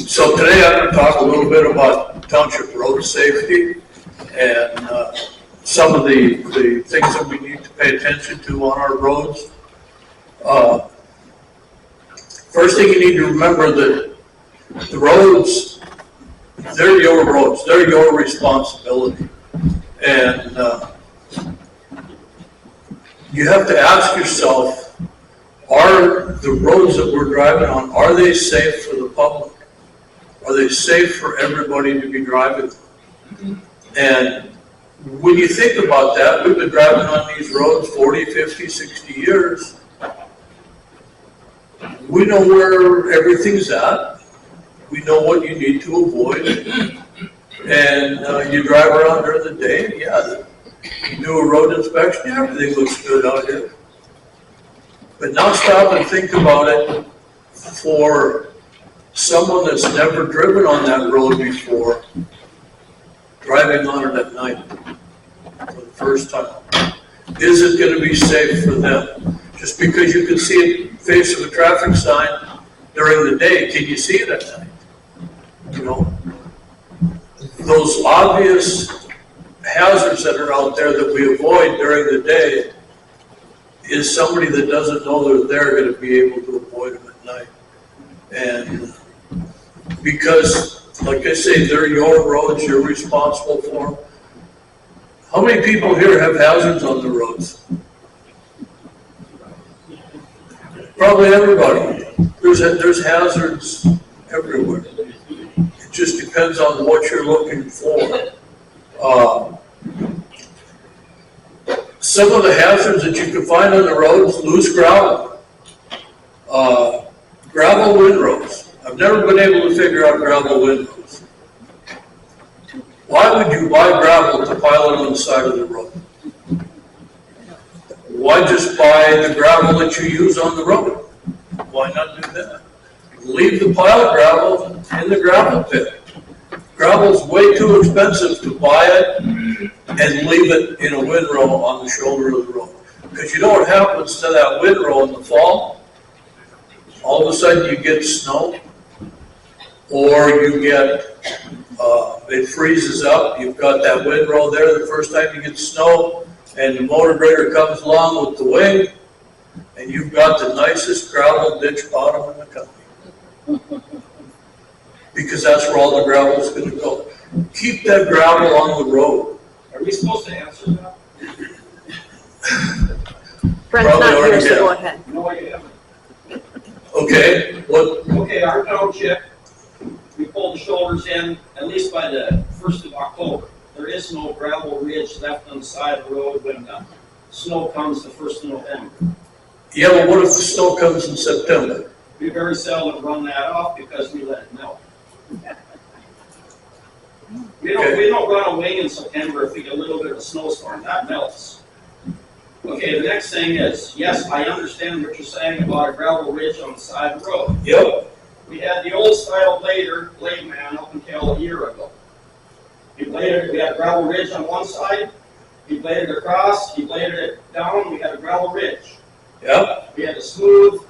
So today I'm going to talk a little bit about township road safety and some of the things that we need to pay attention to on our roads. First thing you need to remember that the roads, they're your roads, they're your responsibility. And you have to ask yourself, are the roads that we're driving on, are they safe for the public? Are they safe for everybody to be driving? And when you think about that, we've been driving on these roads 40, 50, 60 years. We know where everything's at. We know what you need to avoid. And you drive around during the day, yeah, you do a road inspection, everything looks good out here. But now stop and think about it for someone that's never driven on that road before, driving on it at night for the first time. Is it going to be safe for them? Just because you can see it in the face of a traffic sign during the day, can you see it at night? You know, those obvious hazards that are out there that we avoid during the day, is somebody that doesn't know they're there going to be able to avoid them at night. And because, like I say, they're your roads, you're responsible for them. How many people here have hazards on the roads? Probably everybody. There's hazards everywhere. It just depends on what you're looking for. Some of the hazards that you can find on the roads, loose gravel, gravel windrows. I've never been able to figure out gravel windrows. Why would you buy gravel to pile it on the side of the road? Why just buy the gravel that you use on the road? Why not do that? Leave the pile of gravel in the gravel pit. Gravel's way too expensive to buy it and leave it in a windrow on the shoulder of the road. Because you know what happens to that windrow in the fall? All of a sudden you get snow, or you get, it freezes up, you've got that windrow there the first time you get snow, and the motor grader comes along with the wing, and you've got the nicest gravel ditch bottom in the country. Because that's where all the gravel is going to go. Keep that gravel on the road. Are we supposed to answer that? Brent's not here, so go ahead. No, you haven't. Okay, what? Okay, our township, we pulled the shoulders in at least by the 1st of October. There is no gravel ridge left on the side of the road when the snow comes the 1st of November. Yeah, but what if the snow comes in September? We very seldom run that off because we let it melt. We don't run a wing in September if we get a little bit of a snowstorm. That melts. Okay, the next thing is, yes, I understand what you're saying about a gravel ridge on the side of the road. Yep. We had the old style blade man up until a year ago. We had a gravel ridge on one side, he bladed across, he bladed it down, we had a gravel ridge. Yep. We had a smooth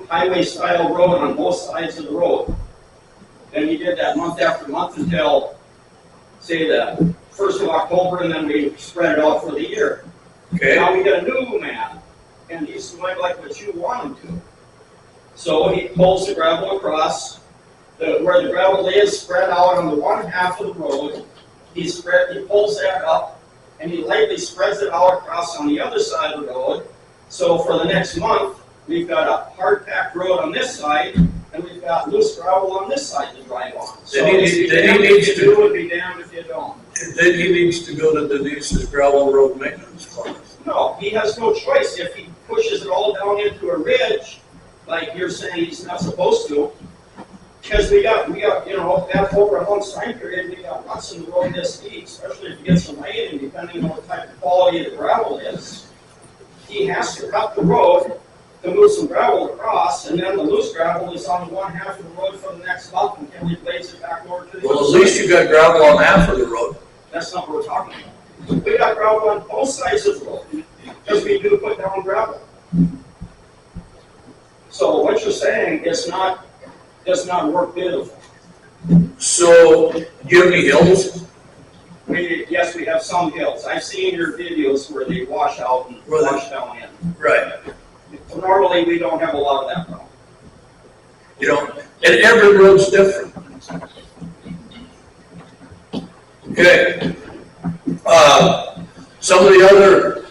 highway style road on both sides of the road. Then he did that month after month until, say, the 1st of October, and then we spread it out for the year. Okay. Now we got a new man, and he's going like what you want him to. So he pulls the gravel across, where the gravel is spread out on the one half of the road. He pulls that up, and he lightly spreads it out across on the other side of the road. So for the next month, we've got a hard-packed road on this side, and we've got loose gravel on this side to drive on. So Then he needs to do it, be damned if you don't. Then he needs to go to Denise's gravel road maintenance class. No, he has no choice. If he pushes it all down into a ridge, like you're saying he's not supposed to, because we got, you know, that over a long time period, we got ruts in the road this deep, especially if you get some rain, and depending on what type of quality the gravel is, he has to cut the road to move some gravel across, and then the loose gravel is on one half of the road for the next month until he blades it back over to the Well, other at side. least you got gravel on half of the road. That's not what we're talking about. We got gravel on both sides of the road, because we do put down gravel. So what you're saying is not does not work beautiful. So, do you have any hills? Yes, we have some hills. I've seen your videos where they wash out and wash down in. Right. Normally, we don't have a lot of that problem. You know, and every road's different. Okay. Some of the other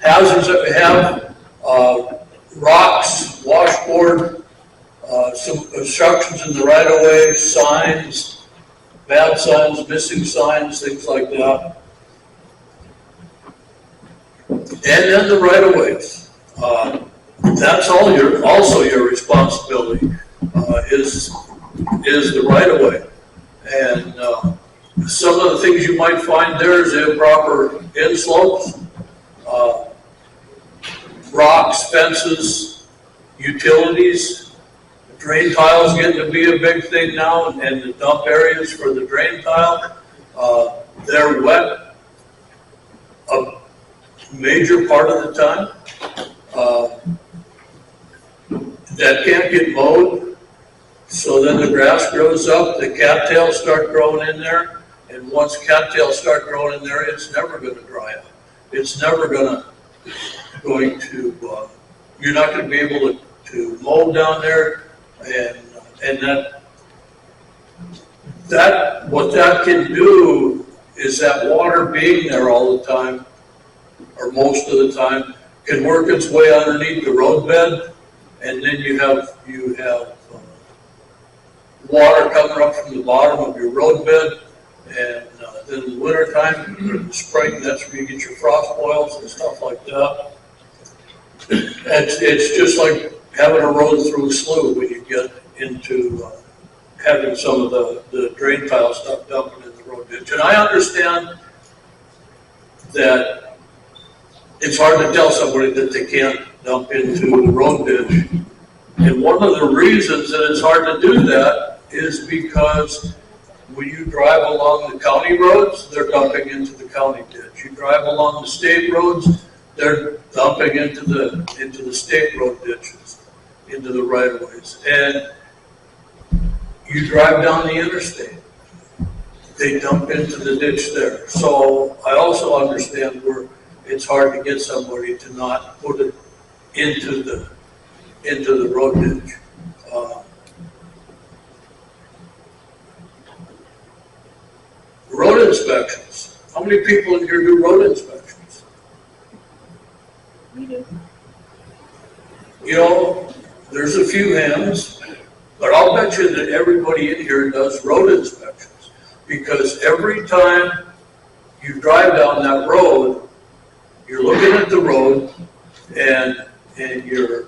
hazards that we have, rocks, washboard, some obstructions in the right of way, signs, bad signs, missing signs, things like that. And then the right of ways. That's also your responsibility, is the right of way. And some of the things you might find there is improper inslopes, rocks, fences, utilities. Drain tiles getting to be a big thing now, and the dump areas for the drain tile, they're wet a major part of the time. That can't get mowed, so then the grass grows up, the cattails start growing in there, and once cattails start growing in there, it's never going to dry up. It's never going to, you're not going to be able to mow down there, and that what that can do is that water being there all the time, or most of the time, can work its way underneath the roadbed, and then you have water coming up from the bottom of your roadbed, and then in the wintertime, or the spring, that's where you get your frost boils and stuff like that. It's just like having a road through a slough when you get into having some of the drain tile stuff dumping in the road ditch. And I understand that it's hard to tell somebody that they can't dump into the road ditch. And one of the reasons that it's hard to do that is because when you drive along the county roads, they're dumping into the county ditch. You drive along the state roads, they're dumping into the state road ditches, into the right of ways. And you drive down the interstate, they dump into the ditch there. So I also understand where it's hard to get somebody to not put it into the road ditch. Road inspections. How many people in here do road inspections? We do. You know, there's a few hands, but I'll bet you that everybody in here does road inspections, because every time you drive down that road, you're looking at the road and you're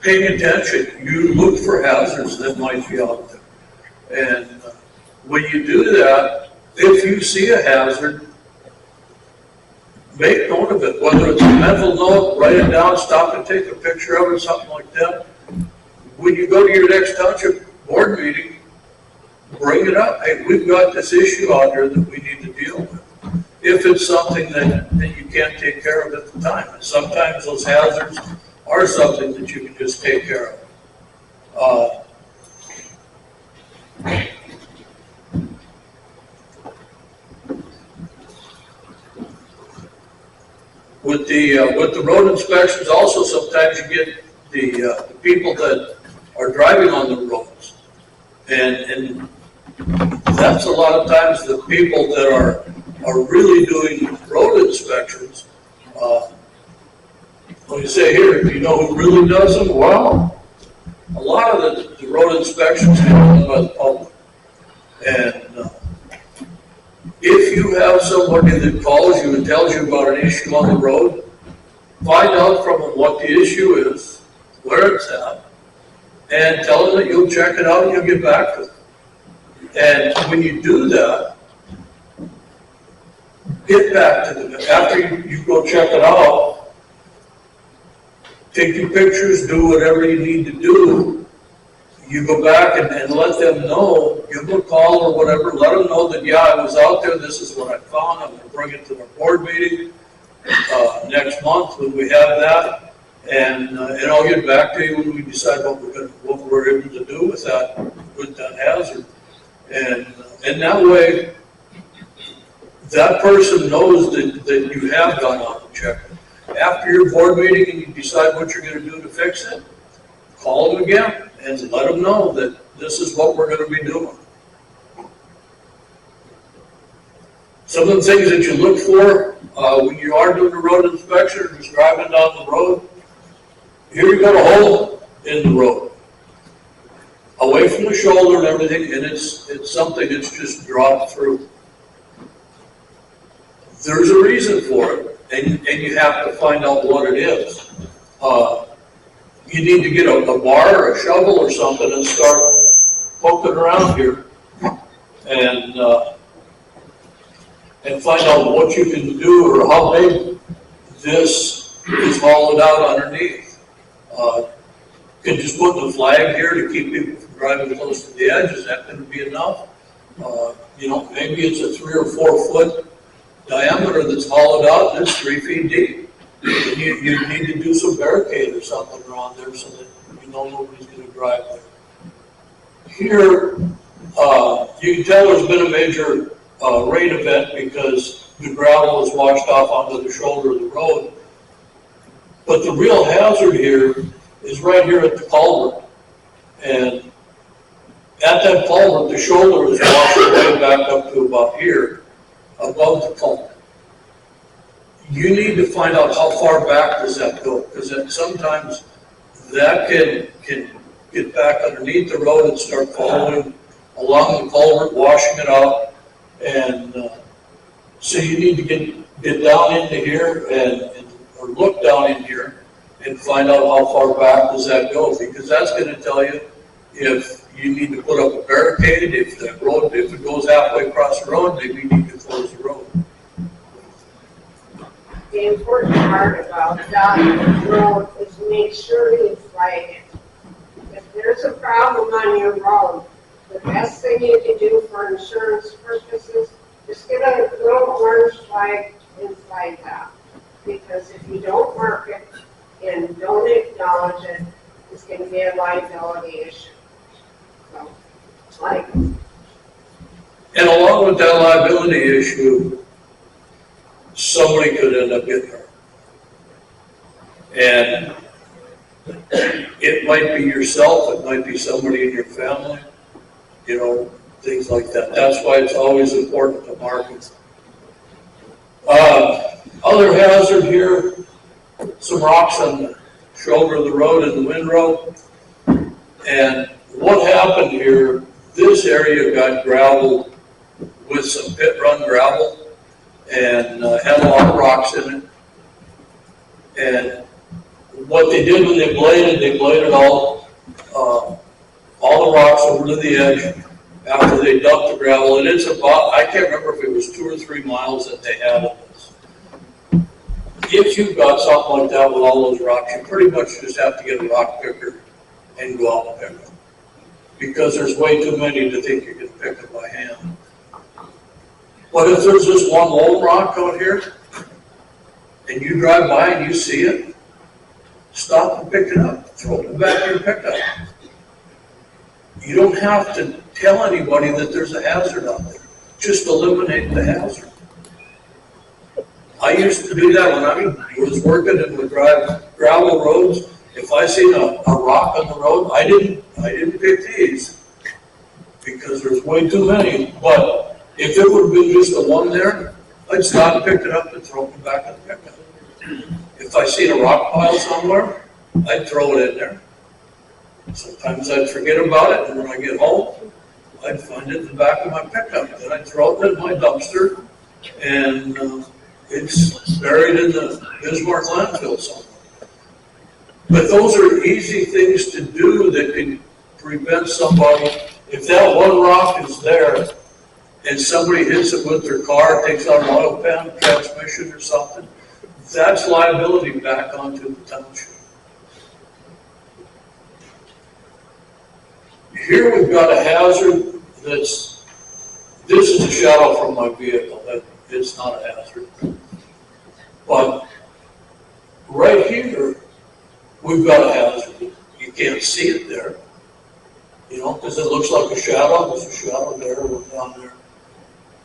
paying attention. You look for hazards that might be out there. And when you do that, if you see a hazard, make note of it, whether it's a mental note, write it down, stop and take a picture of it, something like that. When you go to your next township board meeting, bring it up. Hey, we've got this issue out here that we need to deal with. If it's something that you can't take care of at the time. And sometimes those hazards are something that you can just take care of. With the road inspections, also sometimes you get the people that are driving on the roads, and that's a lot of times the people that are really doing road inspections. When you say here, do you know who really does them? Well, a lot of the road inspections are done by the public, and if you have somebody that calls you and tells you about an issue on the road, find out from them what the issue is, where it's at, and tell them that you'll check it out and you'll get back to them. And when you do that, get back to them. After you go check it out, take your pictures, do whatever you need to do. You go back and let them know, give them a call or whatever, let them know that, yeah, I was out there, this is what I found, I'm going to bring it to the board meeting next month when we have that, And I'll get back to you when we decide what we're able to do with that hazard. And that way, that person knows that you have gone out and checked it. After your board meeting and you decide what you're gonna do to fix it, call them again and let them know that this is what we're gonna be doing. Some of the things that you look for when you are doing a road inspection or just driving down the road, here you got a hole in the road, away from the shoulder and everything, and it's something that's just dropped through. There's a reason for it, and you have to find out what it is. You need to get a bar or a shovel or something and start poking around here and find out what you can do or how big this is hollowed out underneath. Can just put the flag here to keep people from driving close to the edge. Is that going to be enough? Maybe it's a 3 or 4 foot diameter that's hollowed out and it's 3 feet deep. And you need to do some barricade or something around there so that you know nobody's going to drive there. Here, you can tell there's been a major rain event because the gravel was washed off onto the shoulder of the road. But the real hazard here is right here at the culvert. And at that culvert, the shoulder is washed way back up to about here, above the culvert. You need to find out how far back does that go, because sometimes that can get back underneath the road and start following along the culvert, washing it out. And so you need to get down into here or look down in here and find out how far back does that go, because that's going to tell you if you need to put up a barricade, if it goes halfway across the road, maybe you need to close the road. The important part about that road is make sure you flag it. If there's a problem on your road, the best thing you can do for insurance purposes is get a little orange flag and flag that. Because if you don't mark it and don't acknowledge it, it's going to be a liability issue. So, like. And along with that liability issue, somebody could end up getting hurt. And it might be yourself, it might be somebody in your family, things like that. That's why it's always important to mark it. Other hazard here, some rocks on the shoulder of the road and the windrow. And what happened here, this area got gravel with some pit run gravel and had a lot of rocks in it. And what they did when they bladed all the rocks over to the edge after they dumped the gravel. And it's about, I can't remember if it was 2 or 3 miles that they had of this. If you've got something like that with all those rocks, you pretty much just have to get a rock picker and go out and pick them. Because there's way too many to think you can pick them by hand. But if there's this one lone rock out here, and you drive by and you see it, stop and pick it up, throw it in the back of your pickup. You don't have to tell anybody that there's a hazard out there. Just eliminate the hazard. I used to do that when I was working and would drive gravel roads. If I seen a rock on the road, I didn't pick these because there's way too many. But if it would have been just the one there, I'd stop and pick it up and throw it back in the pickup. If I seen a rock pile somewhere, I'd throw it in there. Sometimes I'd forget about it, and when I get home, I'd find it in the back of my pickup. Then I'd throw it in my dumpster, and it's buried in the Bismarck landfill somewhere. But those are easy things to do that can prevent somebody. If that one rock is there, and somebody hits it with their car, takes out an oil pan, transmission or something, that's liability back onto the township. Here we've got a hazard this is a shadow from my vehicle, it's not a hazard. But right here we've got a hazard. You can't see it there, you know, because it looks like a shadow. There's a shadow there, one down there.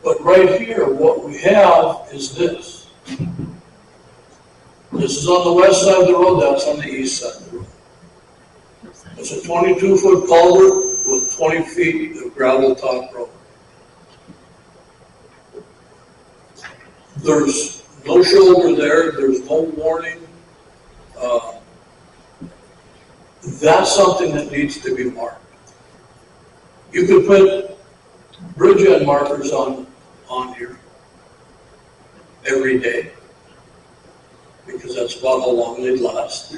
But right here, what we have is this. This is on the west side of the road, that's on the east side of the road. It's a 22-foot culvert with 20 feet of gravel top road. There's no shoulder there, there's no warning. That's something that needs to be marked. You could put bridge end markers on here every day, because that's about how long they'd last.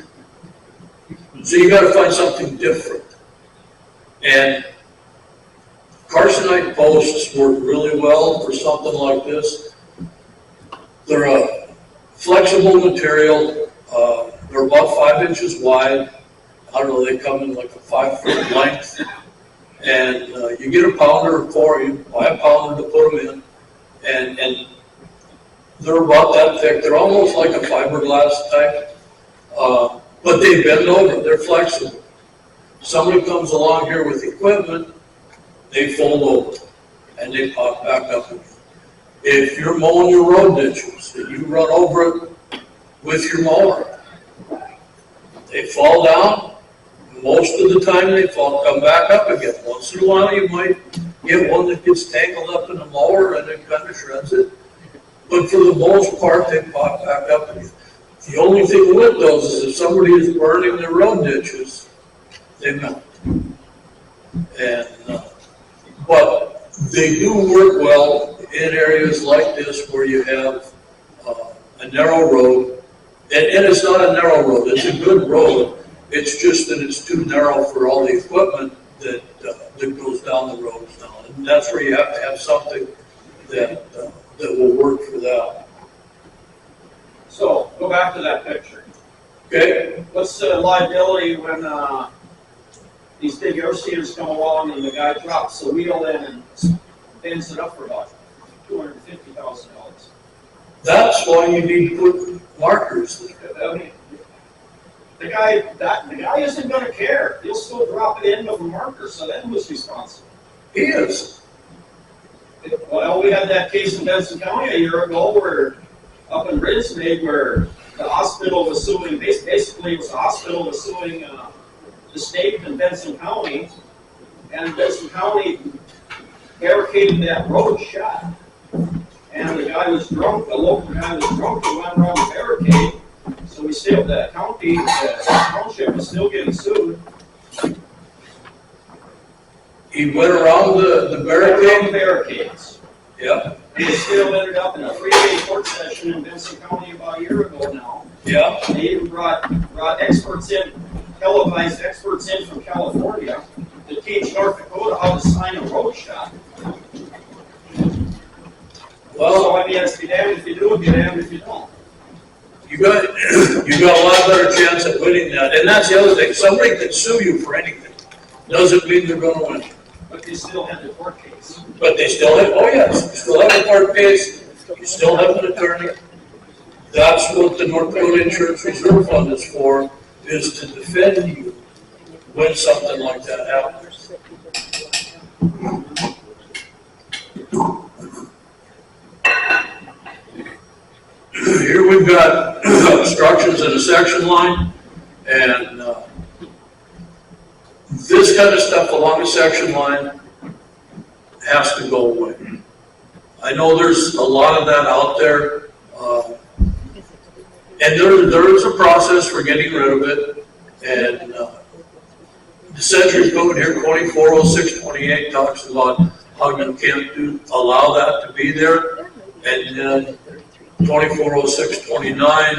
So you gotta find something different. And Carcinite posts work really well for something like this. They're a flexible material, they're about 5 inches wide. I don't know, they come in like a 5-foot length. And you get a pounder you buy a pounder to put them in, and they're about that thick. They're almost like a fiberglass type, but they bend over, they're flexible. Somebody comes along here with equipment, they fold over, and they pop back up again. If you're mowing your road ditches, and you run over it with your mower, they fall down. Most of the time they come back up again. Once in a while you might get one that gets tangled up in the mower and it kind of shreds it. But for the most part, they pop back up again. The only thing with those is if somebody is burning their road ditches, they melt. And, but they do work well in areas like this where you have a narrow road. And it's not a narrow road, it's a good road. It's just that it's too narrow for all the equipment that goes down the roads now. And that's where you have to have something that will work for that. So, go back to that picture. Okay? What's the liability when these big airseaters come along and the guy drops the wheel in and bends it up for about $250,000? That's why you need to put markers there. I mean, the guy isn't going to care. He'll still drop it in with a marker. So then who's responsible? He is. Well, we had that case in Benson County a year ago where up in Ridgesmaid where the hospital was suing. Basically, it was the hospital was suing the state in Benson County, and Benson County barricaded that road shut. And the guy was drunk. The local guy was drunk and went around the barricade. So we still, the county, the township is still getting sued. He went around the barricade? Barricades. Yeah. He still ended up in a 3-day court session in Benson County about a year ago now. Yeah. They even brought experts in, televised experts in from California to teach North Dakota how to sign a road shot. Well, So I mean, it's be damned if you do, be damned if you don't. you got a lot better chance of winning that. And that's the other thing. Somebody can sue you for anything. Doesn't mean they're going to win. But they still have the court case. But they still have, oh yes, you still have a court case. You still have an attorney. That's what the North Dakota Insurance Reserve Fund is for, is to defend you when something like that happens. Here we've got obstructions in a section line, and this kind of stuff along a section line has to go away. I know there's a lot of that out there, and there is a process for getting rid of it, and the Century Code here, 240628, talks about how you can't allow that to be there, and then 240629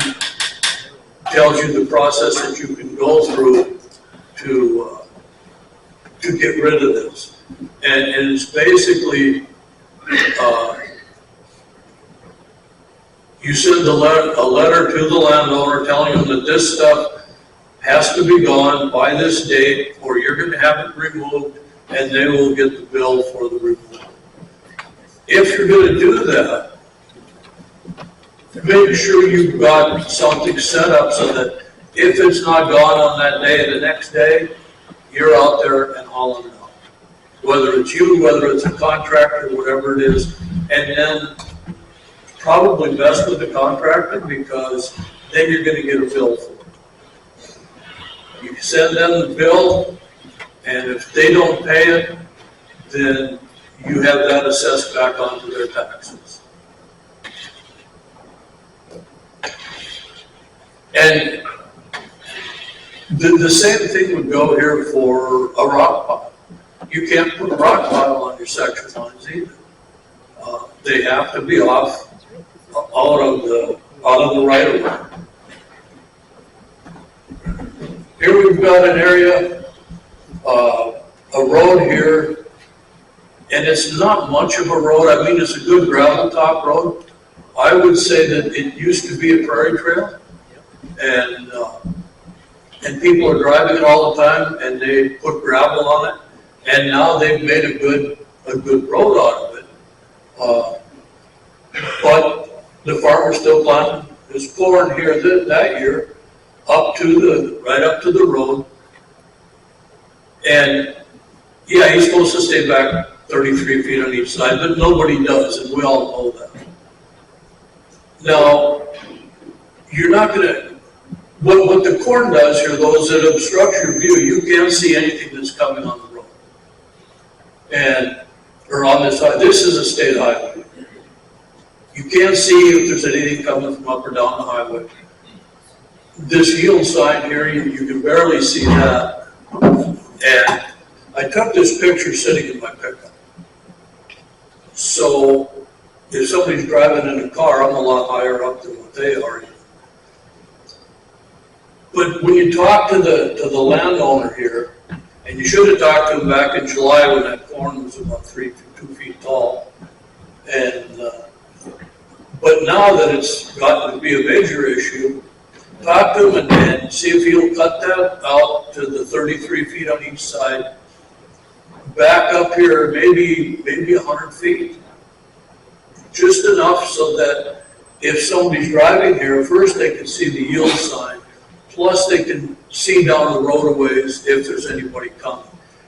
tells you the process that you can go through to get rid of this. And it's basically, you send a letter to the landowner telling them that this stuff has to be gone by this date, or you're going to have it removed, and they will get the bill for the removal. If you're going to do that, make sure you've got something set up so that If it's not gone on that day, the next day, you're out there and hauling it out. Whether it's you, whether it's a contractor, whatever it is, and then probably best with the contractor because then you're gonna get a bill for it. You send them the bill, and if they don't pay it, then you have that assessed back onto their taxes. And the same thing would go here for a rock pile. You can't put a rock pile on your section lines either. They have to be off out of the right of way. Here we've got an area, a road here, and it's not much of a road. I mean, it's a good gravel top road. I would say that it used to be a prairie trail, and people are driving it all the time, and they put gravel on it, and now they've made a good road out of it. But the farmer still planting his corn here that year, right up to the road. And yeah, he's supposed to stay back 33 feet on each side, but nobody does, and we all know that. Now, you're not gonna, what the corn does here, those that obstruct your view, you can't see anything that's coming on the road. Or on this side, this is a state highway. You can't see if there's anything coming from up or down the highway. This yield sign here, you can barely see that. And I took this picture sitting in my pickup. So if somebody's driving in a car, I'm a lot higher up than what they are. But when you talk to the landowner here, and you should have talked to him back in July when that corn was about 2 feet tall. But now that it's gotten to be a major issue, talk to him and see if he'll cut that out to the 33 feet on each side. Back up here, maybe 100 feet. Just enough so that if somebody's driving here, first they can see the yield sign, plus they can see down the roadways if there's anybody coming.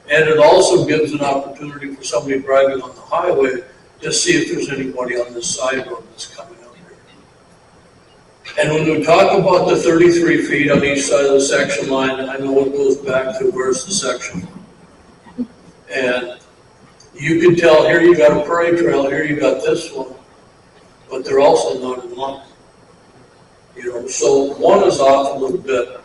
And it also gives an opportunity for somebody driving on the highway to see if there's anybody on this side road that's coming up here. And when we talk about the 33 feet on each side of the section line, I know it goes back to where's the section. And you can tell here you got a prairie trail, here you got this one, but they're also not in line. So one is off a little bit.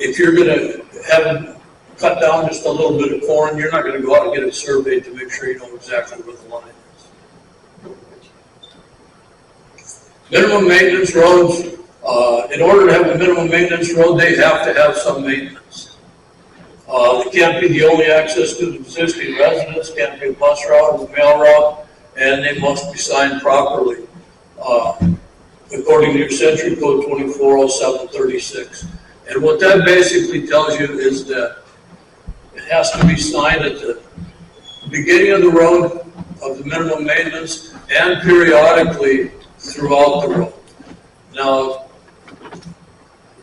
If you're gonna have them cut down just a little bit of corn, you're not gonna go out and get it surveyed to make sure you know exactly where the line is. Minimum maintenance roads, in order to have a minimum maintenance road, they have to have some maintenance. It can't be the only access to the existing residents, can't be a bus route or a mail route, and they must be signed properly. According to your Century Code 240736. And what that basically tells you is that it has to be signed at the beginning of the road of the minimum maintenance and periodically throughout the road. Now,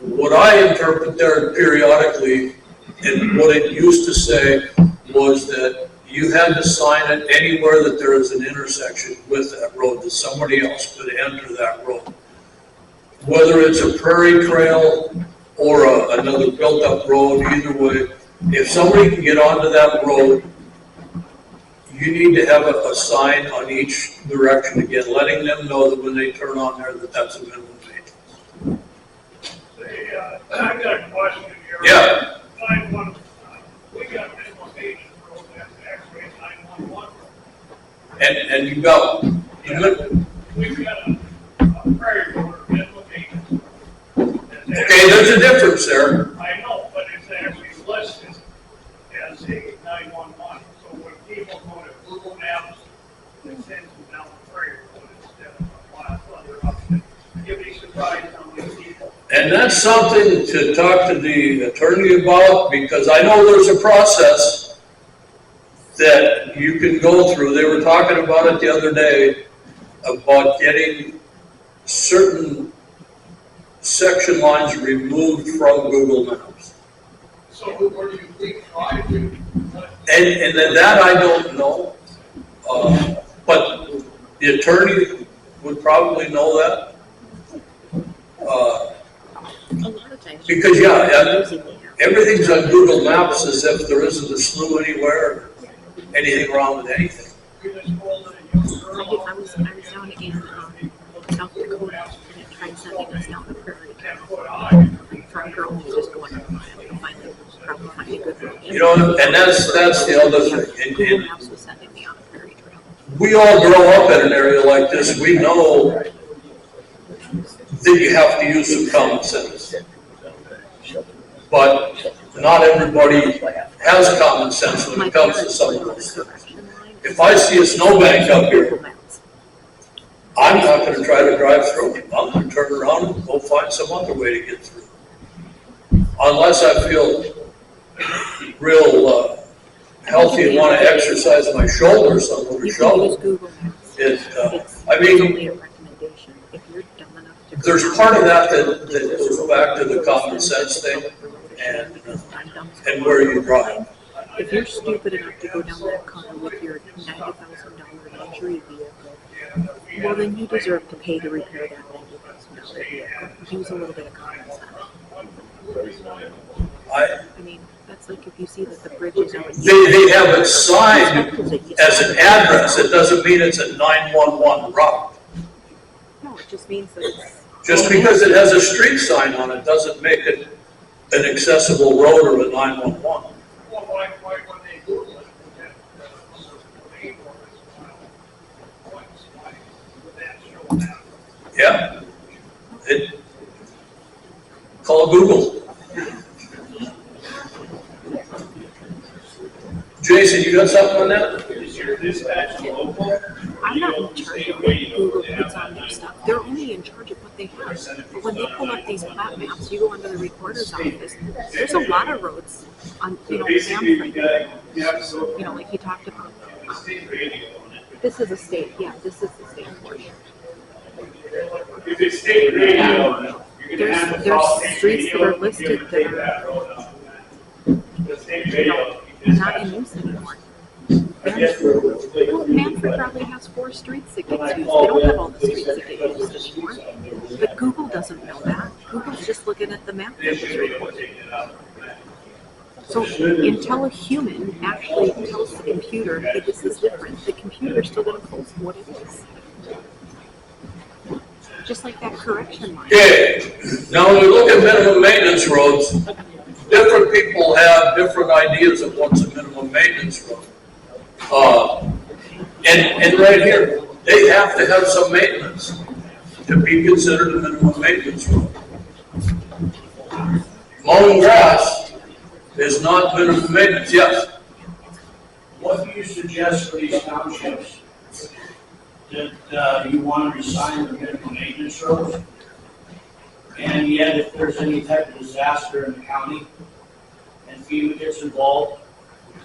what I interpret there periodically and what it used to say was that you had to sign it anywhere that there is an intersection with that road, that somebody else could enter that road. Whether it's a prairie trail or another built-up road, either way, if somebody can get onto that road, you need to have a sign on each direction again, letting them know that when they turn on there that that's a minimum maintenance. I got a question here. Yeah. We got minimum maintenance road that's actually 911. And you got, We've got a prairie road or minimum maintenance. okay, there's a difference there. I know, but it's actually listed as a 911. So when people go to Google Maps, it sends them down the prairie road instead of a mile further up. You'd be surprised how many people. And that's something to talk to the attorney about, because I know there's a process that you can go through. They were talking about it the other day, about getting certain section lines removed from Google Maps. So where do you think try to? And then that I don't know, but the attorney would probably know that. A lot of times. Because, yeah, everything's on Google Maps as if there isn't a slough anywhere, or anything wrong with anything. We just pulled a young girl. I was down in South Dakota and it tried sending us down the prairie for a girl who was just going to finally probably find a good road. You know, and that's the other thing. Google And Maps was sending me on a prairie trail. we all grow up in an area like this. We know that you have to use some common sense. But not everybody has common sense when it comes to some of those things. If I see a snowbank up here, I'm not gonna try to drive through it. I'm gonna turn around and go find some other way to get through. Unless I feel real healthy and wanna exercise my shoulders on with a You can shovel. use Google Maps. It's only a recommendation. If you're dumb enough to. There's part of that goes back to the common sense thing and where you drive. If you're stupid enough to go down that car with your $90,000 luxury vehicle, well then you deserve to pay to repair that $90,000 vehicle. Use a little bit of common sense. I mean, that's like if you see that the bridge is over. They have it signed as an address. It doesn't mean it's a 911 route. No, it just means that it's. Just because it has a street sign on it doesn't make it an accessible road or a 911. Well, why when they Google it, that name or points, why would that show that? Yeah. Call Google. Jason, you got something on that? Is your dispatch local? I'm not in charge of what Google puts on their stuff. They're only in charge of what they have. But when they pull up these plat maps, you go into the recorder's office. There's a lot of roads on, Hamm, like he talked about. This is a state, yeah, this is the state portion. If it's state radio, you're gonna have to call There's streets that are listed that are the state radio. not in use anymore. Well, Manfred probably has 4 streets that get used. They don't have all the streets that get used anymore. But Google doesn't know that. Google's just looking at the map that was recorded. So until a human actually tells the computer, hey, this is different, the computer's still going to post what it is. Just like that correction line. Okay. Now, when we look at minimum maintenance roads, different people have different ideas of what's a minimum maintenance road. And right here, they have to have some maintenance to be considered a minimum maintenance road. Mowing grass is not minimum maintenance, yes. What do you suggest for these townships? That you want to resign the minimum maintenance roads? And yet, if there's any type of disaster in the county and FEMA gets involved,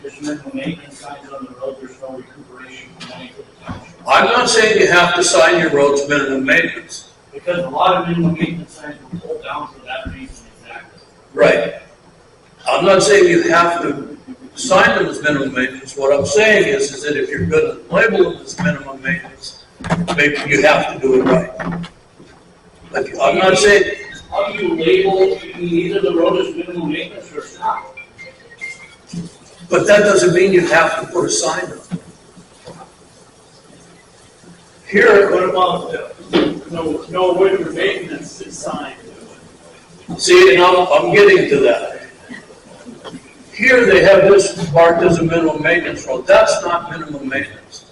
there's minimum maintenance signs on the road, there's no recuperation money for the township. I'm not saying you have to sign your roads minimum maintenance. Because a lot of minimum maintenance signs were pulled down for that reason exactly. Right. I'm not saying you have to sign them as minimum maintenance. What I'm saying is that if you're going to label them as minimum maintenance, maybe you have to do it right. Like, I'm not saying, How do you label either the road as minimum maintenance or it's not? but that doesn't mean you have to put a sign up. Here, What about no winter maintenance is signed? see, and I'm getting to that. Here they have this marked as a minimum maintenance road. That's not minimum maintenance.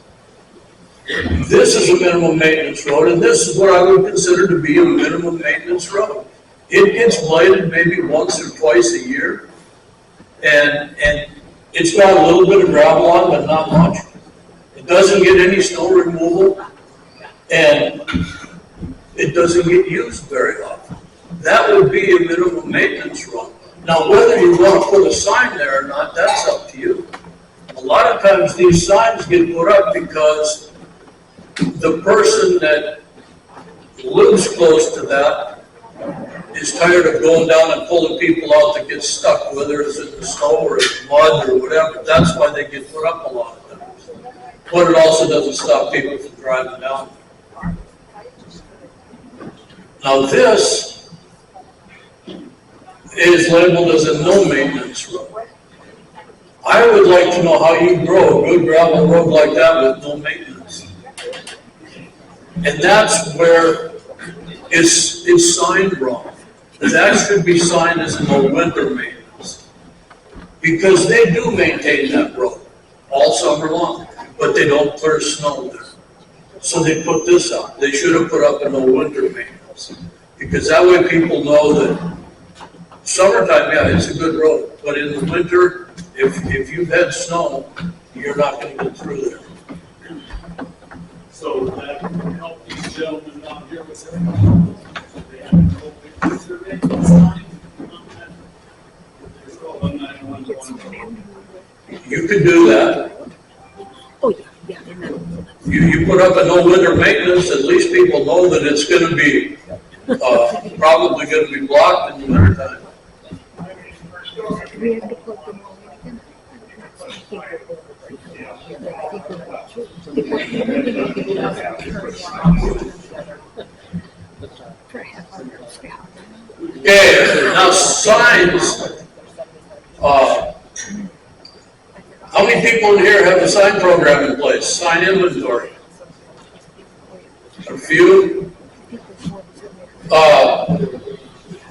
This is a minimum maintenance road, and this is what I would consider to be a minimum maintenance road. It gets bladed maybe once or twice a year, and it's got a little bit of gravel on, but not much. It doesn't get any snow removal, and it doesn't get used very often. That would be a minimum maintenance road. Now, whether you want to put a sign there or not, that's up to you. A lot of times these signs get put up because the person that lives close to that is tired of going down and pulling people out that get stuck, whether it's in the snow or in the mud or whatever. That's why they get put up a lot of times. But it also doesn't stop people from driving down. Now this is labeled as a no maintenance road. I would like to know how you grow a good gravel road like that with no maintenance. And that's where it's signed wrong. That should be signed as no winter maintenance. Because they do maintain that road all summer long, but they don't clear snow there. So they put this up. They should have put up a no winter maintenance. Because that way people know that summertime, yeah, it's a good road. But in the winter, if you've had snow, you're not going to get through there. So that helped these gentlemen down here with their. They have no picture survey on that. They're calling 911. You could do that. Oh, yeah, and then, You put up a no winter maintenance, at least people know that it's going to be, probably going to be blocked in the wintertime. We have to put them all in. Okay, now signs. How many people in here have a sign program in place? Sign inventory? A few?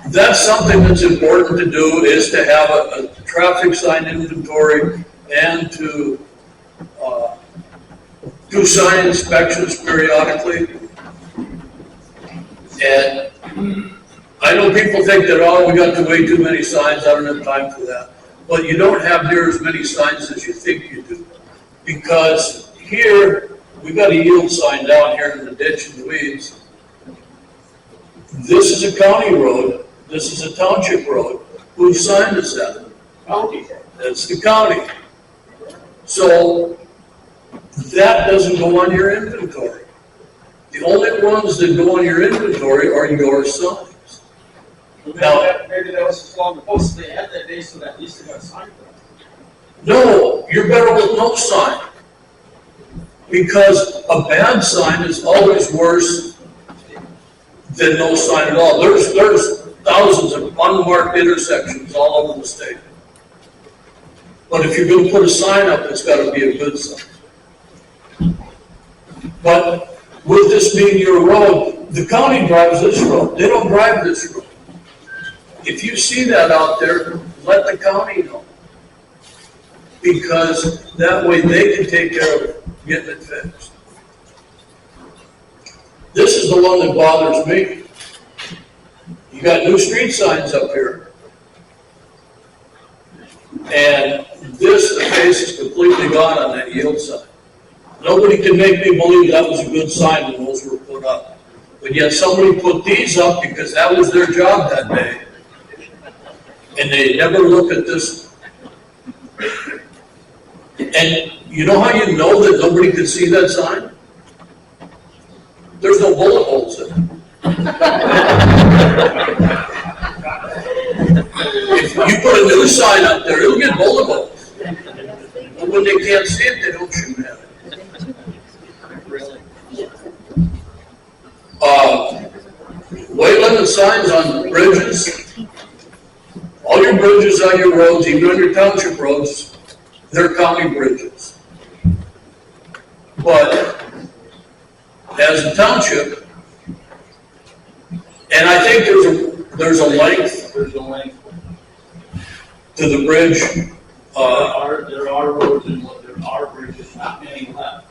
That's something that's important to do, is to have a traffic sign inventory and to do sign inspections periodically. And I know people think that, oh, we got way too many signs, I don't have time for that. But you don't have near as many signs as you think you do. Because here, we got a yield sign down here in the ditch and the weeds. This is a county road, this is a township road. Whose sign is that? County. That's the county. So that doesn't go on your inventory. The only ones that go on your inventory are your signs. Now, Maybe that was along the post they had that day, so that at least they got a sign for it. no, you're better with no sign. Because a bad sign is always worse than no sign at all. There's thousands of unmarked intersections all over the state. But if you're going to put a sign up, it's got to be a good sign. But with this being your road, the county drives this road. They don't drive this road. If you see that out there, let the county know. Because that way they can take care of getting it fixed. This is the one that bothers me. You got new street signs up here. And this, the face is completely gone on that yield sign. Nobody can make me believe that was a good sign when those were put up. But yet somebody put these up because that was their job that day. And they never look at this. And you know how you know that nobody could see that sign? There's no bullet holes in it. If you put a new sign up there, it'll get bullet holes. But when they can't see it, they don't shoot at it. Weight limit signs on bridges. All your bridges on your roads, even on your township roads, they're county bridges. But as a township, and I think there's a length There's a length. to the bridge. There are roads and there are bridges, not many left,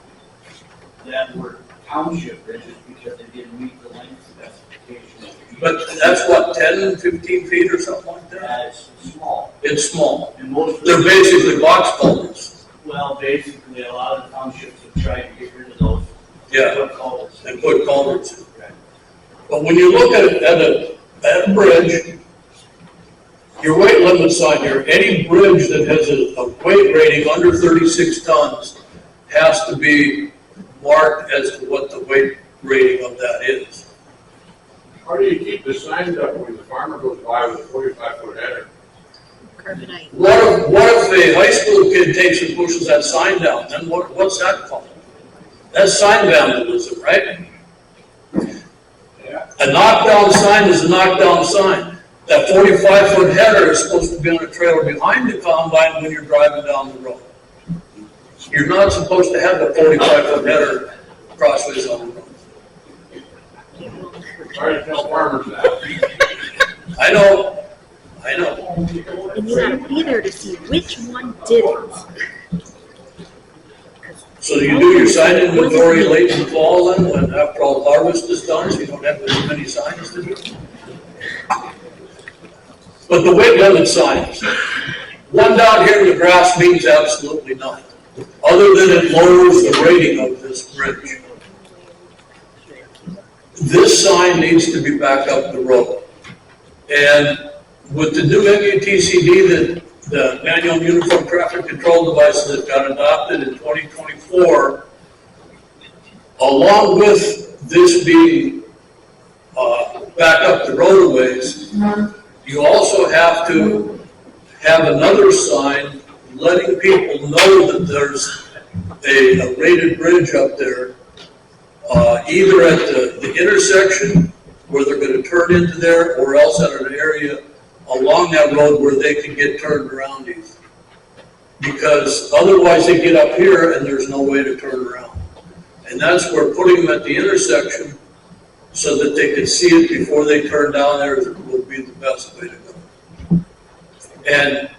that were township bridges because they didn't meet the length specification. But that's what, 10, 15 feet or something like that? That's small. It's small. And most of They're basically box culverts. well, basically, a lot of townships have tried to get rid of those. Yeah, Culverts. and put culverts in. But when you look at a bridge, your weight limits on here, any bridge that has a weight rating under 36 tons has to be marked as to what the weight rating of that is. How do you keep the signs up when the farmer goes by with a 45-foot header? Carbonite. What if a high school kid takes and pushes that sign down, then what's that called? That's sign vandalism, right? Yeah. A knockdown sign is a knockdown sign. That 45-foot header is supposed to be on a trailer behind the combine when you're driving down the road. You're not supposed to have a 45-foot header crossways on the road. Try to tell farmers that. I know. And you gotta be there to see which one did it. So you do your sign inventory late in the fall then, when after all harvest is done, so you don't have as many signs to do? But the weight limit signs, one down here in the grass means absolutely nothing, other than it lowers the rating of this bridge. This sign needs to be back up the road. And with the new MUTCD, the manual uniform traffic control device that got adopted in 2024, along with this being back up the roadways, you also have to have another sign letting people know that there's a rated bridge up there, either at the intersection where they're going to turn into there, or else at an area along that road where they can get turned around easy. Because otherwise they get up here and there's no way to turn around. And that's where putting them at the intersection so that they can see it before they turn down there will be the best way to go. And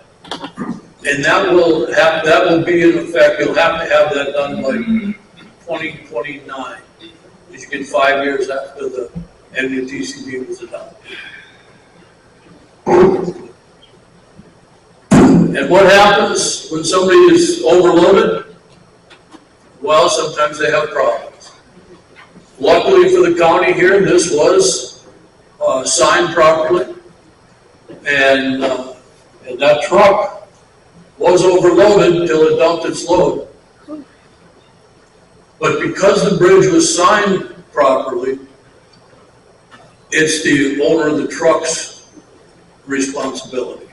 that will be in effect. You'll have to have that done by 2029, because you get 5 years after the MUTCD was adopted. And what happens when somebody is overloaded? Well, sometimes they have problems. Luckily for the county here, this was signed properly, and that truck was overloaded until it dumped its load. But because the bridge was signed properly, it's the owner of the truck's responsibility.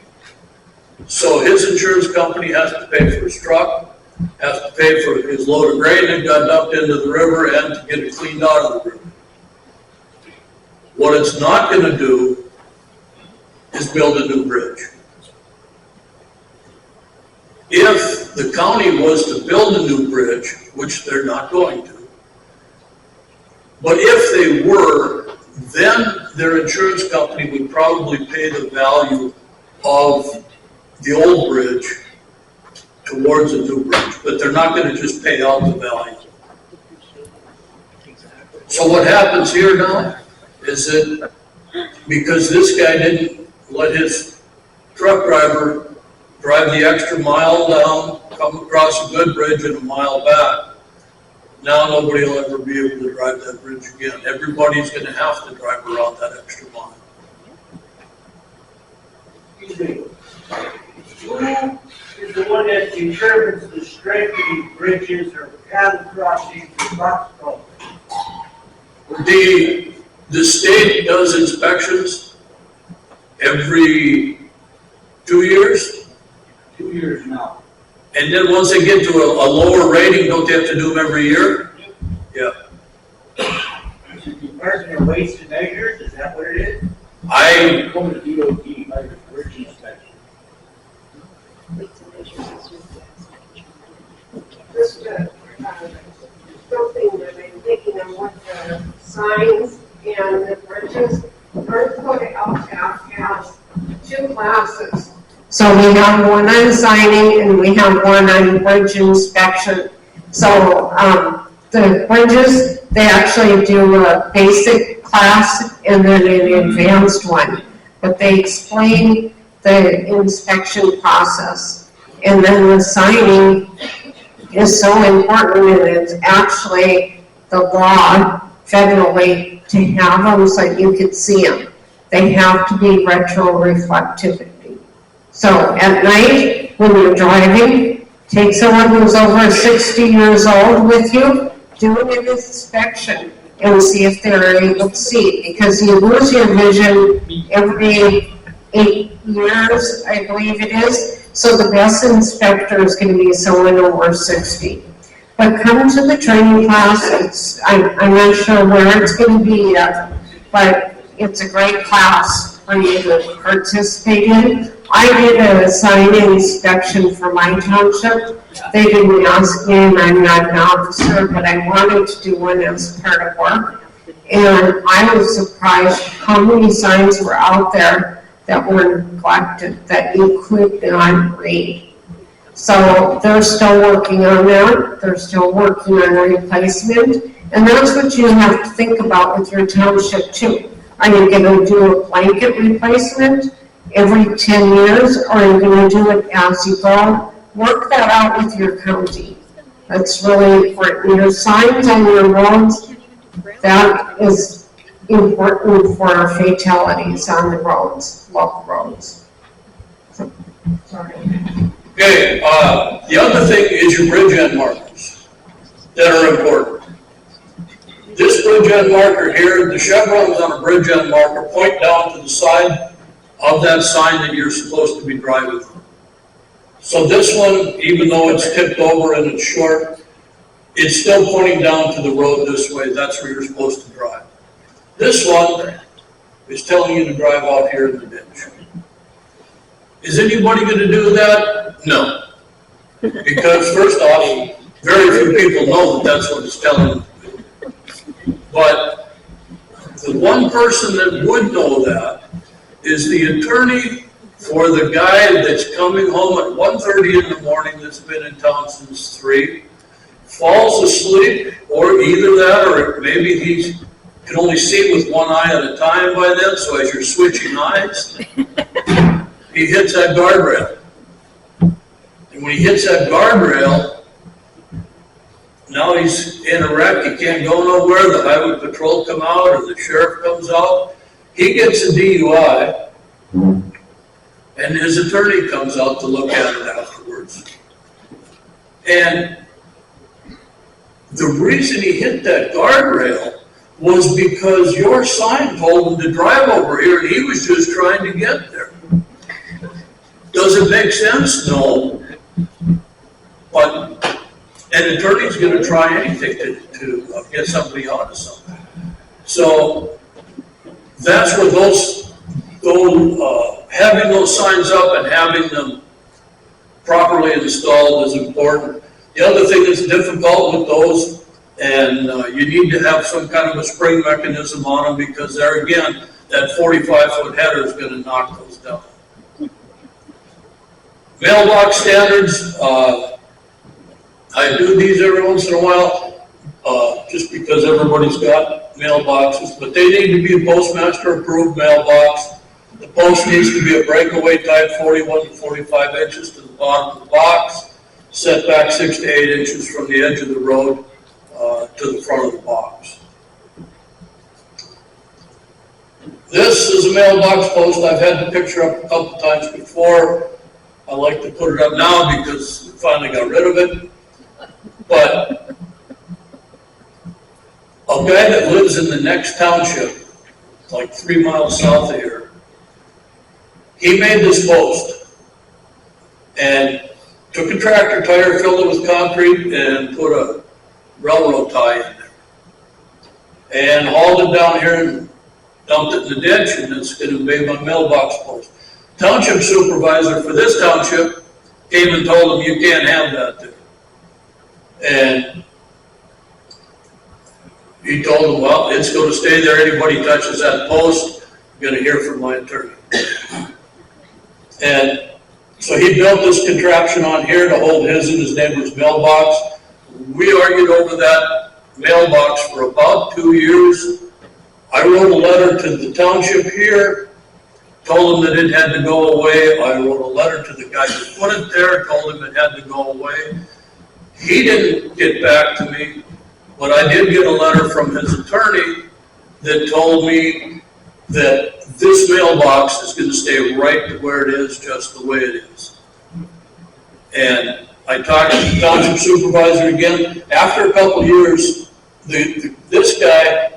So his insurance company has to pay for his truck, has to pay for his load of grain that got dumped into the river, and to get it cleaned out of the river. What it's not going to do is build a new bridge. If the county was to build a new bridge, which they're not going to, but if they were, then their insurance company would probably pay the value of the old bridge towards a new bridge, but they're not going to just pay out the value. So what happens here now is that because this guy didn't let his truck driver drive the extra mile down, come across a good bridge and a mile back, now nobody will ever be able to drive that bridge again. Everybody's going to have to drive around that extra mile. Excuse me. Who is the one that determines the strength of these bridges or cattle crossings or box culverts? The state does inspections every 2 years. 2 years now. And then once they get to a lower rating, don't they have to do them every year? Yeah. Is it Department of Weights and Measures? Is that what it is? I Going to DOT, like bridge inspection. Just something that I'm thinking of with the signs and the bridges. North Dakota LTAP has 2 classes. So we have one on signing and we have one on bridge inspection. So the bridges, they actually do a basic class and then an advanced one. But they explain the inspection process. And then the signing is so important, and it's actually the law federally to have them so you can see them. They have to be retroreflectivity. So at night, when you're driving, take someone who's over 60 years old with you, do an inspection. and see if they're able to see, because you lose your vision every 8 years, I believe it is. So the best inspector is going to be someone over 60. But come to the training class. I'm not sure where it's going to be yet, but it's a great class for you to participate in. I did a sign inspection for my township. They didn't ask me, and I'm not an officer, but I wanted to do one as part of work. And I was surprised how many signs were out there that were neglected, that you could not read. So they're still working on that. They're still working on replacement. And that's what you have to think about with your township too. Are you going to do a blanket replacement every 10 years, or are you going to do it as you go? Work that out with your county. That's really important. Your signs on your roads, that is important for our fatalities on the roads, local roads. So, sorry. Okay, the other thing is your bridge end markers that are important. This bridge end marker here, the chevrons on a bridge end marker point down to the side of that sign that you're supposed to be driving on. So this one, even though it's tipped over and it's short, it's still pointing down to the road this way. That's where you're supposed to drive. This one is telling you to drive out here in the ditch. Is anybody going to do that? No. Because first off, very few people know that that's what it's telling them to do. But the one person that would know that is the attorney for the guy that's coming home at 1:30 in the morning that's been in town since 3, falls asleep, or either that, or maybe he can only see with one eye at a time by then, so as you're switching eyes, he hits that guardrail. And when he hits that guardrail, now he's in a wreck, he can't go nowhere, the highway patrol come out, or the sheriff comes out, he gets a DUI, and his attorney comes out to look at it afterwards. And the reason he hit that guardrail was because your sign told him to drive over here, and he was just trying to get there. Does it make sense? No. But an attorney's going to try anything to get somebody onto something. So that's where having those signs up and having them properly installed is important. The other thing that's difficult with those, and you need to have some kind of a spring mechanism on them, because there again, that 45-foot header is going to knock those down. Mailbox standards, I do these every once in a while, just because everybody's got mailboxes, but they need to be a postmaster approved mailbox. The post needs to be a breakaway type, 41 to 45 inches to the bottom of the box, set back 6 to 8 inches from the edge of the road to the front of the box. This is a mailbox post. I've had the picture up a couple times before. I like to put it up now because we finally got rid of it. But a guy that lives in the next township, like 3 miles south of here, he made this post and took a tractor tire, filled it with concrete, and put a railroad tie in there. And hauled it down here and dumped it in the ditch, and it's going to be my mailbox post. Township supervisor for this township came and told him, you can't have that there. And he told him, well, it's going to stay there. Anybody touches that post, I'm going to hear from my attorney. And so he built this contraption on here to hold his and his neighbor's mailbox. We argued over that mailbox for about 2 years. I wrote a letter to the township here, told him that it had to go away. I wrote a letter to the guy who put it there, told him it had to go away. He didn't get back to me, but I did get a letter from his attorney that told me that this mailbox is going to stay right to where it is, just the way it is. And I talked to the township supervisor again. After a couple of years, the this guy,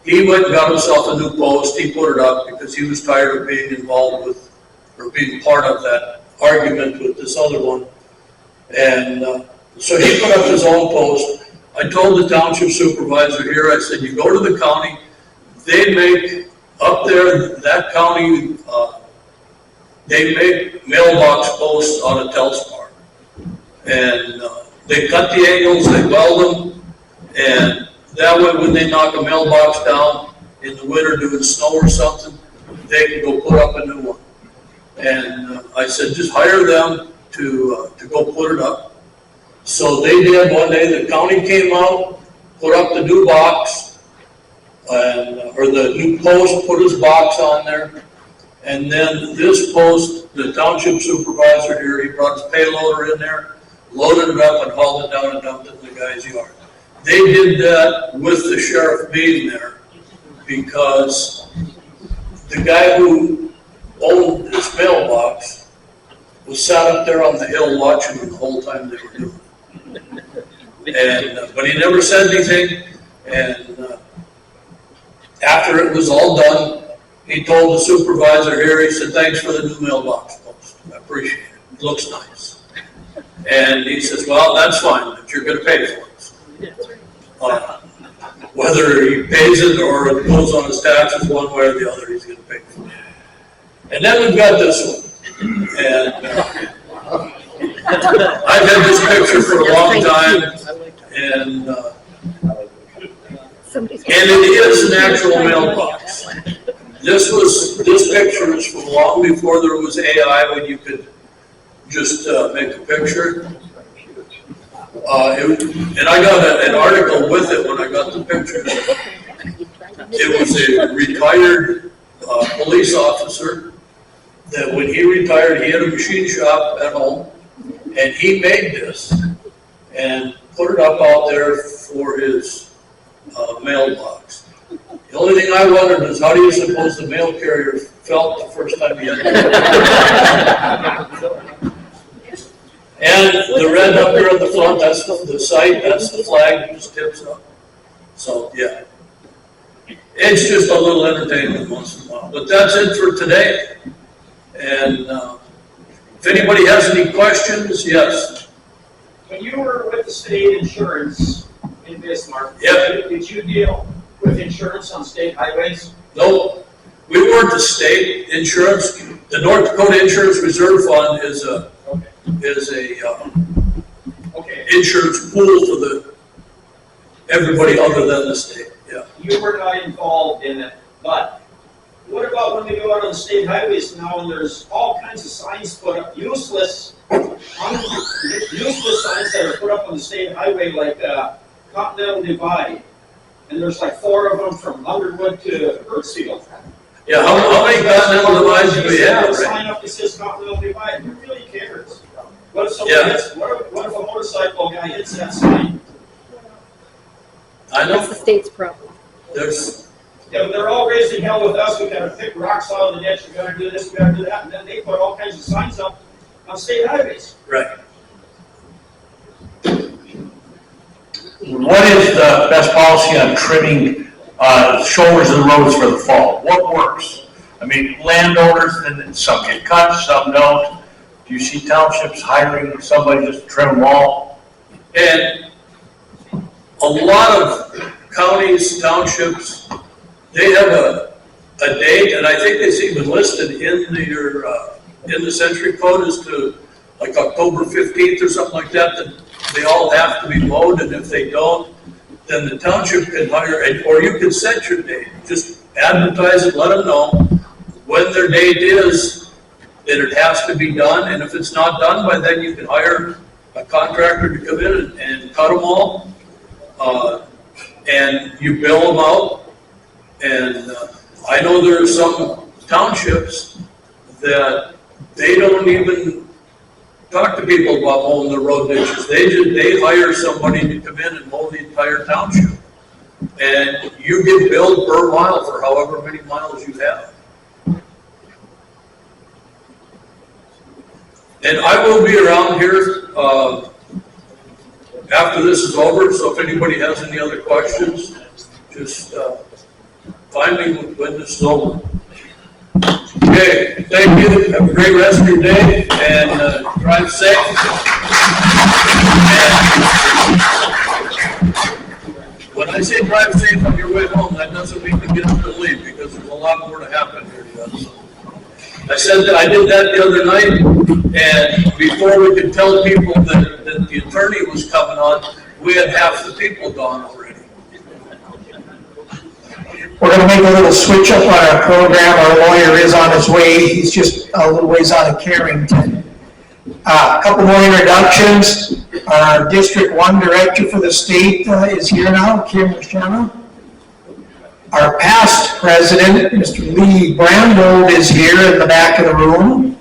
he went and got himself a new post, he put it up because he was tired of being involved with, or being part of that argument with this other one. And so he put up his own post. I told the township supervisor here, I said, you go to the county, they make, up there, that county, they make mailbox posts out of Telspar. And they cut the angles, they weld them, and that way when they knock a mailbox down in the winter doing snow or something, they can go put up a new one. And I said, just hire them to go put it up. So they did. One day the county came out, put up the new box, or the new post, put his box on there. And then this post, the township supervisor here, he brought his payloader in there, loaded it up and hauled it down and dumped it in the guy's yard. They did that with the sheriff being there because the guy who owned this mailbox was sat up there on the hill watching them the whole time they were doing it. And, but he never said anything. And after it was all done, he told the supervisor here, he said, thanks for the new mailbox post. I appreciate it. It looks nice. And he says, well, that's fine, but you're going to pay for it. Whether he pays it or it goes on his taxes, one way or the other, he's going to pay for it. And then we've got this one. And I've had this picture for a long time. And it is an actual mailbox. This picture is from long before there was AI when you could just make a picture. And I got an article with it when I got the picture. It was a retired police officer that when he retired, he had a machine shop at home, and he made this and put it up out there for his mailbox. The only thing I wondered is how do you suppose the mail carrier felt the first time he had it? And the red up there at the front, that's the site, that's the flag, it just tips up. So, yeah. It's just a little entertainment once in a while. But that's it for today. And if anybody has any questions, yes. When you were with the state insurance in Bismarck, Yep. did you deal with insurance on state highways? No, we weren't the state insurance. The North Dakota Insurance Reserve Fund is a insurance pool for everybody other than the state. Yeah. You were not involved in it, but what about when we go out on the state highways now and there's all kinds of signs put up, useless signs that are put up on the state highway like Continental Divide, and there's like 4 of them from Underwood to Birdsfield. Yeah, how many Continental Divides do we have? A sign up that says Continental Divide. Who really cares? What if somebody hits? What if a motorcycle guy hits that sign? I know. That's the state's problem. They're all raising hell with us. We gotta pick rocks out of the ditch. We gotta do this. We gotta do that. And then they put all kinds of signs up on state highways. Right. What is the best policy on trimming shoulders of the roads for the fall? What works? I mean, landowners, and some get cut, some don't. Do you see townships hiring somebody just to trim them all? And a lot of counties, townships, they have a date, and I think it's even listed in the century code as to like October 15th or something like that, that they all have to be mowed, and if they don't, then the township can hire, or you can set your date. Just advertise it, let them know when their date is, that it has to be done, and if it's not done by then, you can hire a contractor to come in and cut them all, and you bill them out. And I know there are some townships that they don't even talk to people about mowing their road ditches. They hire somebody to come in and mow the entire township. And you get billed per mile for however many miles you have. And I will be around here after this is over, so if anybody has any other questions, just find me when this is over. Okay, thank you. Have a great rest of your day and drive safe. And when I say drive safe on your way home, that doesn't mean to get up and leave because there's a lot more to happen here yet. So I said that I did that the other night, and before we could tell people that the attorney was coming on, we had half the people gone already. We're going to make a little switch up on our program. Our lawyer is on his way. He's just a little ways out of Carrington. A couple more introductions. Our District 1 Director for the state is here now, Kim Machana. Our past president, Mr. Lee Brandold, is here in the back of the room.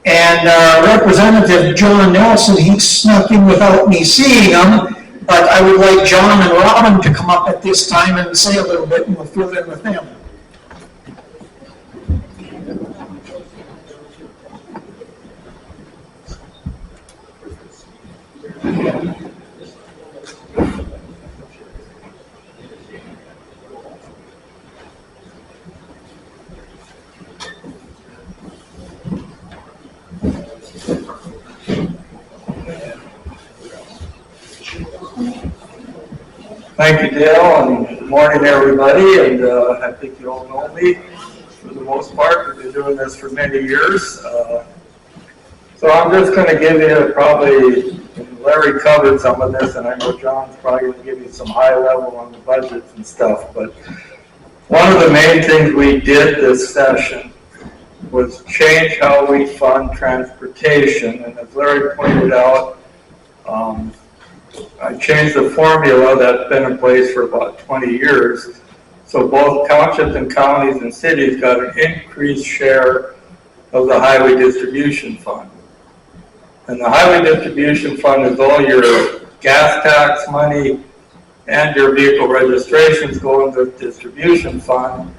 And our representative, John Nelson, he snuck in without me seeing him. But I would like John and Robin to come up at this time and say a little bit, and we'll fill in with them. Thank you, Dale, and good morning, everybody, and I think you all know me for the most part. We've been doing this for many years. So I'm just going to give you probably, Larry covered some of this, and I know John's probably going to give you some high level on the budgets and stuff, but one of the main things we did this session was change how we fund transportation, and as Larry pointed out, I changed the formula that's been in place for about 20 years. So both townships and counties and cities got an increased share of the highway distribution fund. And the highway distribution fund is all your gas tax money and your vehicle registrations go into the distribution fund.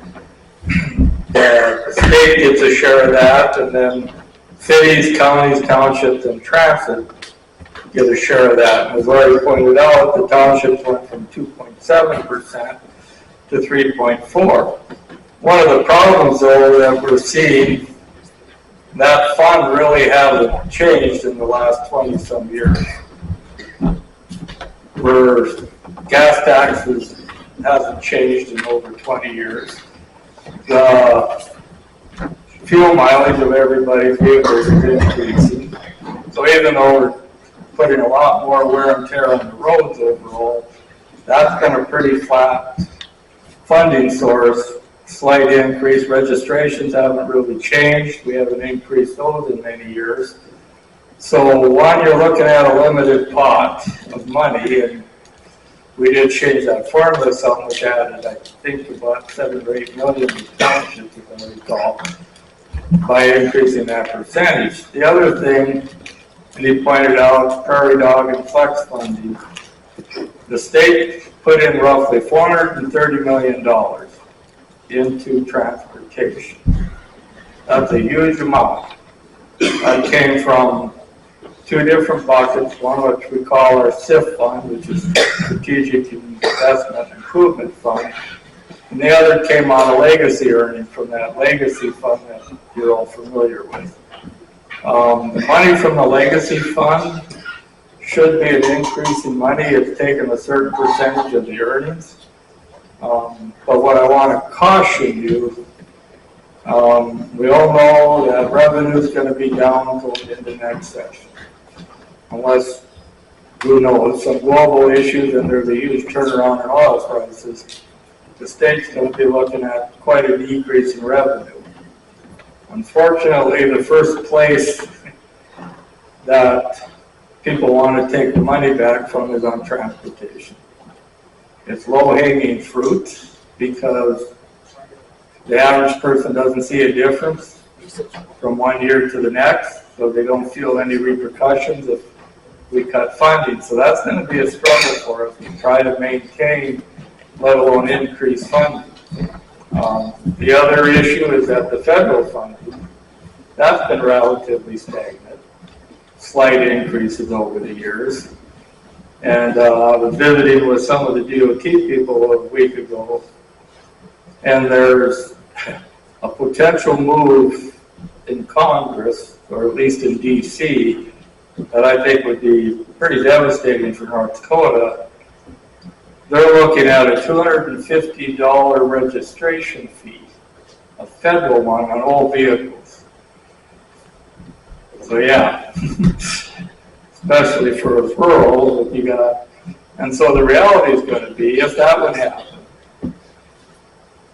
The state gets a share of that, and then cities, counties, townships, and transit get a share of that. As Larry pointed out, the townships went from 2.7% to 3.4%. One of the problems, though, that we're seeing, that fund really hasn't changed in the last 20-some years. Where gas taxes hasn't changed in over 20 years. The fuel mileage of everybody's vehicles is increasing. So even though we're putting a lot more wear and tear on the roads overall, that's been a pretty flat funding source. Slight increase. Registrations haven't really changed. We haven't increased those in many years. So one, you're looking at a limited pot of money, and we did change that formula some, which added, I think, about 7 or 8 million to townships, if I recall, by increasing that percentage. The other thing, and he pointed out, Prairie Dog and Flex funding. The state put in roughly $430 million into transportation. That's a huge amount. That came from 2 different buckets, one which we call our SIF fund, which is Strategic Investment Improvement Fund, and the other came on a legacy earning from that legacy fund that you're all familiar with. The money from the legacy fund should be an increase in money. It's taken a certain percentage of the earnings. But what I want to caution you, we all know that revenue is going to be down going into next session. Unless, who knows, some global issues and there's a huge turnaround in oil prices, the state's going to be looking at quite a decrease in revenue. Unfortunately, the first place that people want to take the money back from is on transportation. It's low-hanging fruit because the average person doesn't see a difference from one year to the next, so they don't feel any repercussions if we cut funding. So that's going to be a struggle for us to try to maintain, let alone increase funding. The other issue is that the federal funding, that's been relatively stagnant, slight increases over the years. And I was visiting with some of the DOT people a week ago, and there's a potential move in Congress, or at least in DC, that I think would be pretty devastating for North Dakota. They're looking at a $250 registration fee, a federal one on all vehicles. So yeah, especially for rural, if you got, and so the reality is going to be, if that would happen,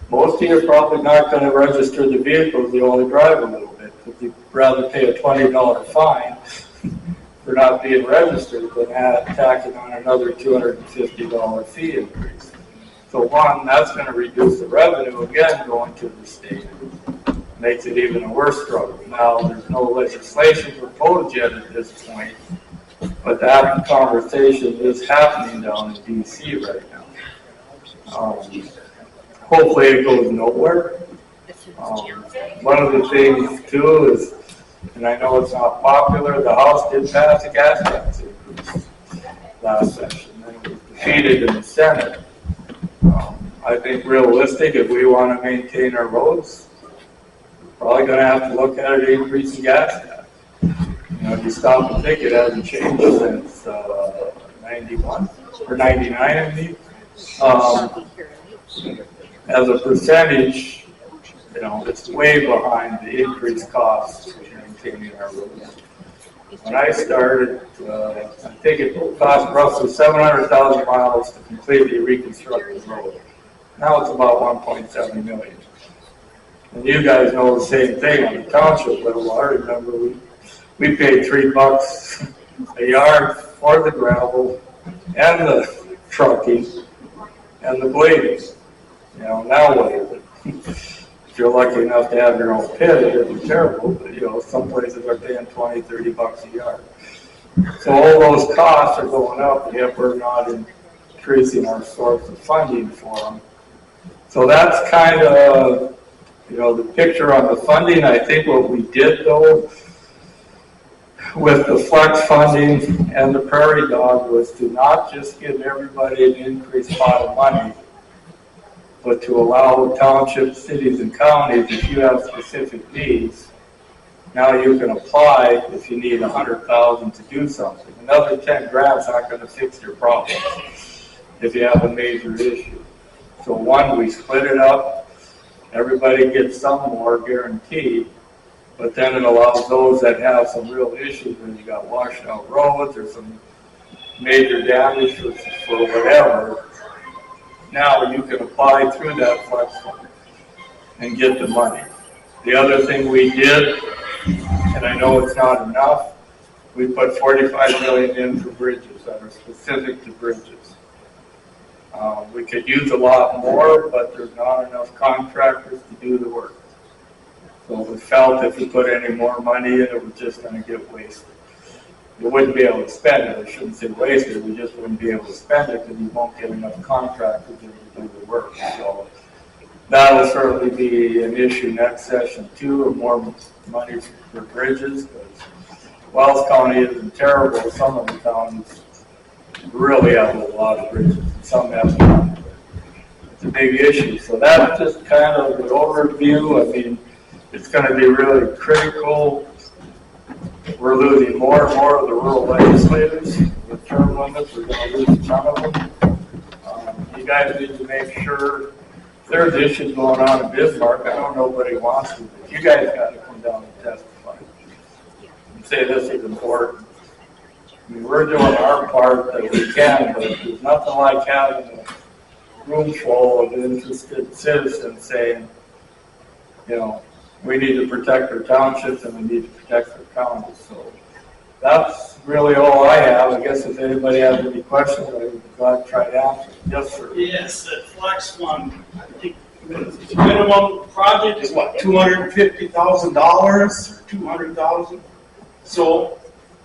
most of you are probably not going to register the vehicles, you only drive a little bit, because you'd rather pay a $20 fine for not being registered than tacking on another $250 fee increase. So one, that's going to reduce the revenue again going to the state. Makes it even a worse struggle. Now, there's no legislation proposed yet at this point, but that conversation is happening down in DC right now. Hopefully it goes nowhere. One of the things too is, and I know it's not popular, the House did pass a gas tax increase last session, and it was defeated in the Senate. I think realistic, if we want to maintain our roads, we're probably going to have to look at an increase in gas tax. You know, if you stop and think, it hasn't changed since 91 or 99, I mean. As a percentage, you know, it's way behind the increased costs of maintaining our roads. When I started, I think it cost roughly 700,000 miles to completely reconstruct the road. Now it's about 1.7 million. And you guys know the same thing on the township level. I remember we paid $3 a yard for the gravel and the trucking and the blading. You know, now what is it? If you're lucky enough to have your own pit, it isn't terrible, but you know, some places are paying $20, $30 a yard. So all those costs are going up, yet we're not increasing our source of funding for them. So that's kind of, you know, the picture on the funding. I think what we did though, with the flex funding and the Prairie Dog, was to not just give everybody an increased pot of money, but to allow townships, cities, and counties, if you have specific needs, now you can apply if you need $100,000 to do something. Another 10 grand's not going to fix your problem if you have a major issue. So one, we split it up. Everybody gets some more guaranteed, but then it allows those that have some real issues, when you got washed out roads or some major damage for whatever. Now you can apply through that flex fund and get the money. The other thing we did, and I know it's not enough, we put $45 million in for bridges that are specific to bridges. We could use a lot more, but there's not enough contractors to do the work. So we felt if we put any more money in, it was just going to get wasted. You wouldn't be able to spend it. I shouldn't say wasted. We just wouldn't be able to spend it because you won't get enough contractors to do the work. So that will certainly be an issue next session too, or more money for bridges. Because Wells County isn't terrible. Some of the counties really have a lot of bridges. Some have none. It's a big issue. So that's just kind of an overview. I mean, it's going to be really critical. We're losing more and more of the rural legislators with term limits. We're going to lose a ton of them. You guys need to make sure if there's issues going on in Bismarck. I know nobody wants to, but you guys got to come down and testify and say this is important. I mean, we're doing our part that we can, but there's nothing like having a room full of interested citizens saying, you know, we need to protect our townships and we need to protect our counties. So that's really all I have. I guess if anybody has any questions, I would be glad to try to answer. Yes, sir. Yes, the flex fund, I think the minimum project is what, $250,000 or $200,000? So,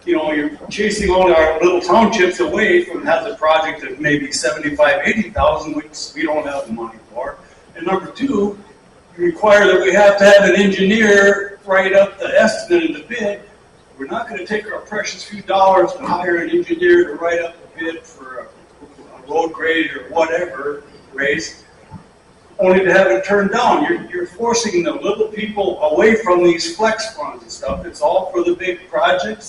you know, you're chasing all our little townships away from having a project of maybe $75,000, $80,000, which we don't have the money for. And number two, you require that we have to have an engineer write up the estimate of the bid. we're not gonna take our precious few dollars and hire an engineer to write up a bid for a road grade or whatever raise, only to have it turned down. You're forcing the little people away from these flex funds and stuff. It's all for the big projects.